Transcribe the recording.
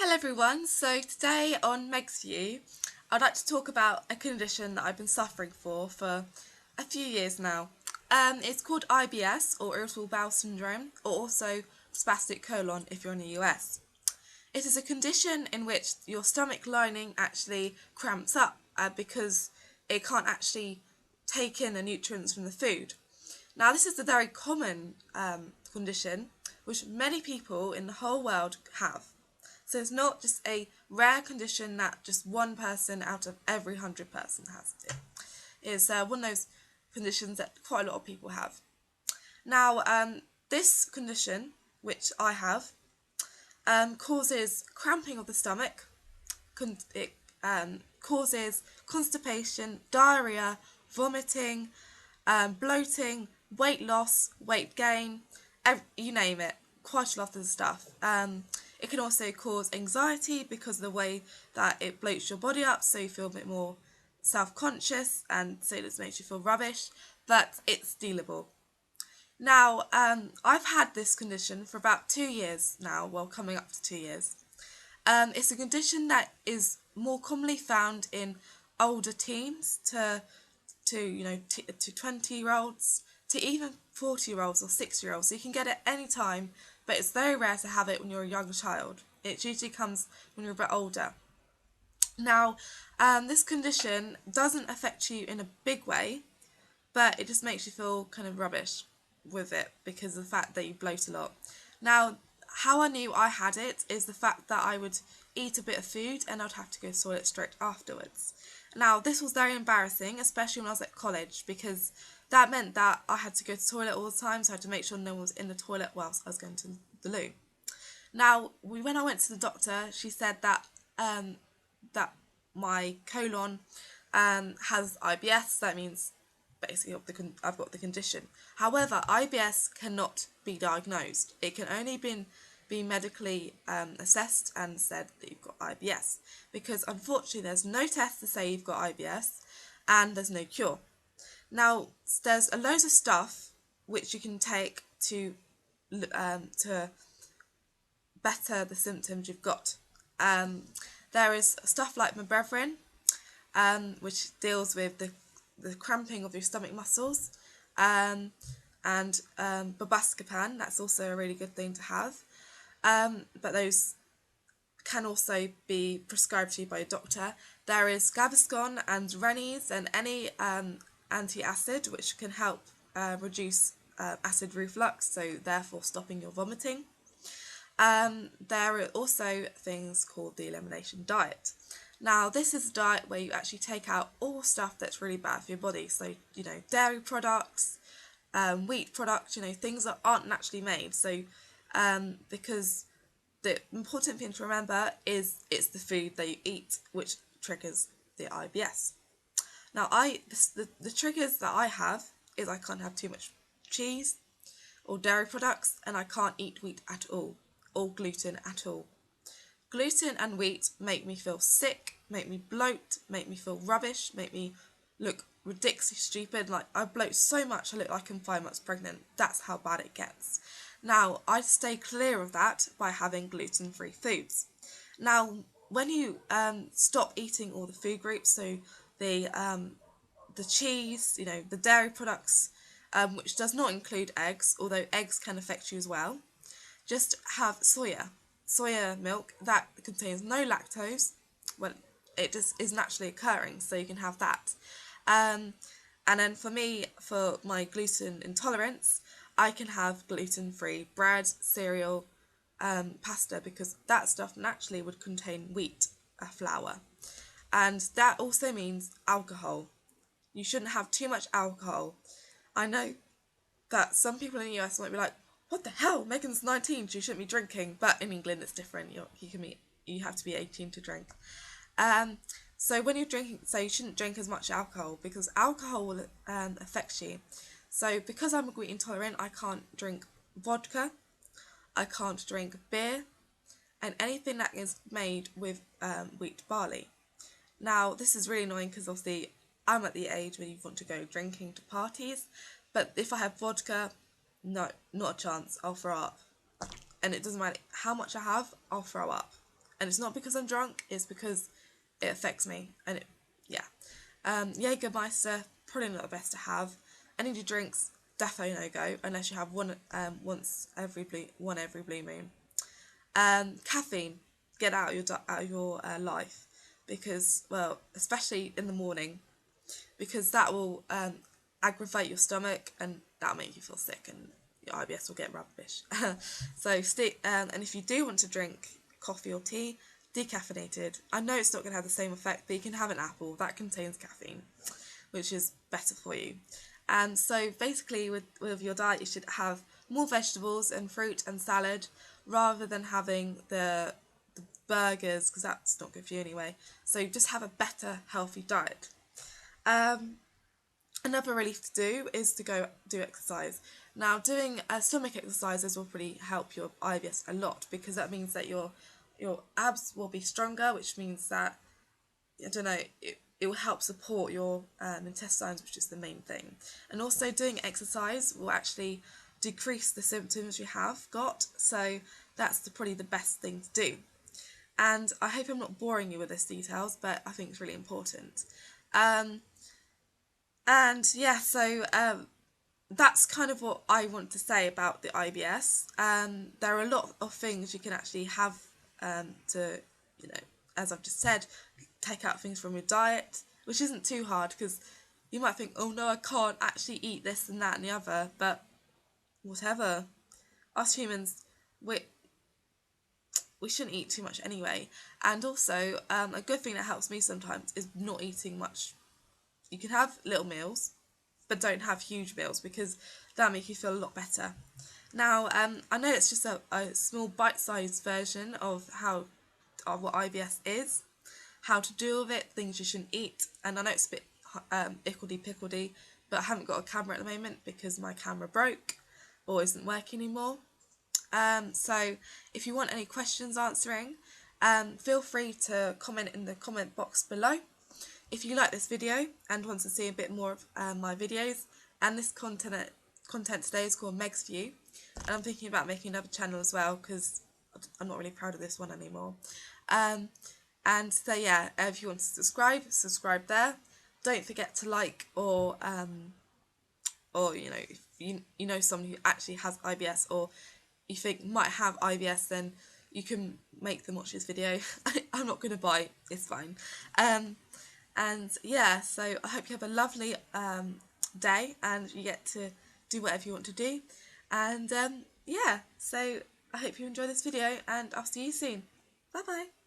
Hello everyone, so today on Megs View I'd like to talk about a condition that I've been suffering for a few years now. It's called IBS, or irritable bowel syndrome, or also spastic colon if you're in the US. It is a condition in which your stomach lining actually cramps up because it can't actually take in the nutrients from the food. Now this is a very common condition which many people in the whole world have. So it's not just a rare condition that just one person out of every 100 person has it. It's one of those conditions that quite a lot of people have. Now, this condition, which I have, causes cramping of the stomach. It causes constipation, diarrhea, vomiting, bloating, weight loss, weight gain, you name it, quite a lot of stuff. It can also cause anxiety because of the way that it bloats your body up, so you feel a bit more self-conscious, and so it just makes you feel rubbish, but it's dealable. Now, I've had this condition for about 2 years now, well, coming up to 2 years. It's a condition that is more commonly found in older teens to 20-year-olds, to even 40-year-olds or 60-year-olds. So you can get it any time, but it's very rare to have it when you're a young child. It usually comes when you're a bit older. Now, this condition doesn't affect you in a big way, but it just makes you feel kind of rubbish with it because of the fact that you bloat a lot. Now, how I knew I had it is the fact that I would eat a bit of food and I'd have to go to the toilet straight afterwards. Now, this was very embarrassing, especially when I was at college, because that meant that I had to go to the toilet all the time, so I had to make sure no one was in the toilet whilst I was going to the loo. Now, when I went to the doctor, she said that that my colon has IBS. That means basically I've got the condition. However, IBS cannot be diagnosed. It can only be medically assessed and said that you've got IBS, because unfortunately there's no test to say you've got IBS and there's no cure. Now, there's a loads of stuff which you can take to better the symptoms you've got. There is stuff like Mebrevrin, which deals with the cramping of your stomach muscles, and Babascapan, that's also a really good thing to have. But those can also be prescribed to you by a doctor. There is Gaviscon and Rennies and any anti-acid which can help reduce acid reflux, so therefore stopping your vomiting. There are also things called the elimination diet. Now, this is a diet where you actually take out all stuff that's really bad for your body, so dairy products, wheat products, things that aren't naturally made. So because the important thing to remember is it's the food that you eat which triggers the IBS. Now, the triggers that I have is I can't have too much cheese or dairy products, and I can't eat wheat at all, or gluten at all. Gluten and wheat make me feel sick, make me bloat, make me feel rubbish, make me look ridiculously stupid. Like, I bloat so much I look like I'm 5 months pregnant. That's how bad it gets. Now, I stay clear of that by having gluten-free foods. Now, when you stop eating all the food groups, so the cheese, the dairy products, which does not include eggs, although eggs can affect you as well, just have soya milk that contains no lactose. Well, it just is naturally occurring, so you can have that. And then for me, for my gluten intolerance, I can have gluten-free bread, cereal, pasta, because that stuff naturally would contain wheat flour. And that also means alcohol. You shouldn't have too much alcohol. I know that some people in the US might be like, what the hell, Megan's 19, she shouldn't be drinking, but in England it's different. You have to be 18 to drink. So when you're drinking, so you shouldn't drink as much alcohol, because alcohol will affect you. So because I'm gluten intolerant, I can't drink vodka, I can't drink beer, and anything that is made with wheat barley. Now, this is really annoying because obviously I'm at the age where you want to go drinking to parties, but if I have vodka, no, not a chance, I'll throw up. And it doesn't matter how much I have, I'll throw up. and it's not because I'm drunk, it's because it affects me, and yeah. Jägermeister, probably not the best to have. Energy drinks, defo no go, unless you have one every blue moon. Caffeine, get out of your life, because, well, especially in the morning, because that will aggravate your stomach and that'll make you feel sick and your IBS will get rubbish. So and if you do want to drink coffee or tea, decaffeinated. I know it's not going to have the same effect, but you can have an apple that contains caffeine, which is better for you. And so basically with your diet, you should have more vegetables and fruit and salad rather than having the burgers, because that's not good for you anyway. So just have a better, healthy diet. Another relief to do is to go do exercise. Now, doing stomach exercises will really help your IBS a lot, because that means that your abs will be stronger, which means that, I don't know, it will help support your intestines, which is the main thing. And also doing exercise will actually decrease the symptoms you have got, so that's probably the best thing to do. And I hope I'm not boring you with this details, but I think it's really important. And yeah, so that's kind of what I want to say about the IBS. There are a lot of things you can actually have to, as I've just said, take out things from your diet, which isn't too hard, because you might think, oh no, I can't actually eat this and that and the other, but whatever. Us humans, we shouldn't eat too much anyway. And also, a good thing that helps me sometimes is not eating much. You can have little meals, but don't have huge meals, because that'll make you feel a lot better. Now, I know it's just a small bite-sized version of what IBS is, how to deal with it, things you shouldn't eat, and I know it's a bit ickledy-pickledy, but I haven't got a camera at the moment because my camera broke or isn't working anymore. So if you want any questions answering, feel free to comment in the comment box below. If you like this video and want to see a bit more of my videos, and this content today is called Megs View, and I'm thinking about making another channel as well, because I'm not really proud of this one anymore. And so yeah, if you want to subscribe there. Don't forget to like, or if you know someone who actually has IBS, or you think might have IBS, then you can make them watch this video. I'm not going to bite, it's fine. And yeah, so I hope you have a lovely day, and you get to do whatever you want to do. And yeah, so I hope you enjoy this video, and I'll see you soon. Bye bye.